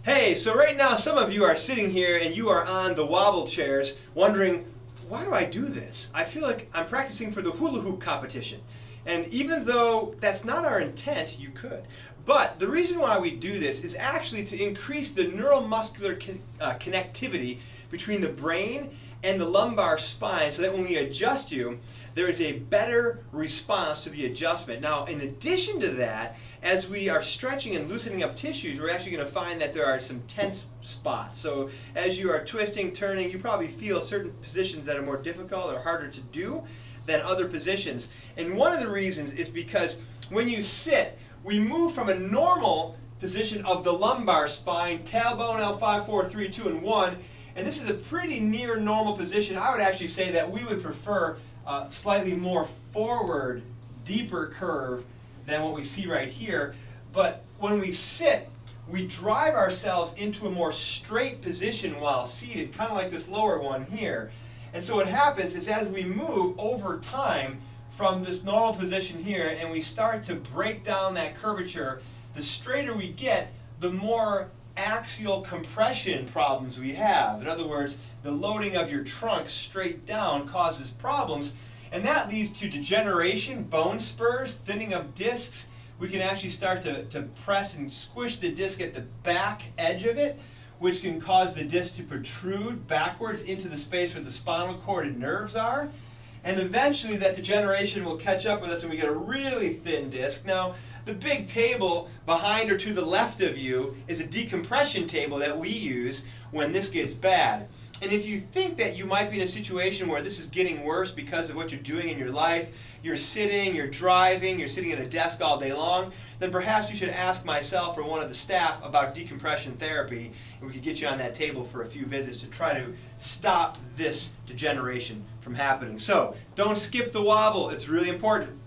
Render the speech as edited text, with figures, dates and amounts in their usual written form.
Hey, so right now some of you are sitting here and you are on the wobble chairs wondering, why do I do this? I feel like I'm practicing for the hula hoop competition. And even though that's not our intent, you could. But the reason why we do this is actually to increase the neuromuscular connectivity between the brain and the lumbar spine so that when we adjust you, there is a better response to the adjustment. Now, in addition to that, as we are stretching and loosening up tissues, we're actually going to find that there are some tense spots. So as you are twisting, turning, you probably feel certain positions that are more difficult or harder to do than other positions. And one of the reasons is because when you sit, we move from a normal position of the lumbar spine, tailbone L5, 4, 3, 2, and 1, and this is a pretty near normal position. I would actually say that we would prefer a slightly more forward, deeper curve than what we see right here. But when we sit, we drive ourselves into a more straight position while seated, kind of like this lower one here. And so what happens is as we move over time from this normal position here and we start to break down that curvature, the straighter we get, the more axial compression problems we have. In other words, the loading of your trunk straight down causes problems, and that leads to degeneration, bone spurs, thinning of discs. We can actually start to press and squish the disc at the back edge of it, which can cause the disc to protrude backwards into the space where the spinal cord and nerves are. And eventually that degeneration will catch up with us and we get a really thin disc. Now, the big table behind or to the left of you is a decompression table that we use when this gets bad. And if you think that you might be in a situation where this is getting worse because of what you're doing in your life, you're sitting, you're driving, you're sitting at a desk all day long, then perhaps you should ask myself or one of the staff about decompression therapy, and we could get you on that table for a few visits to try to stop this degeneration from happening. So don't skip the wobble. It's really important.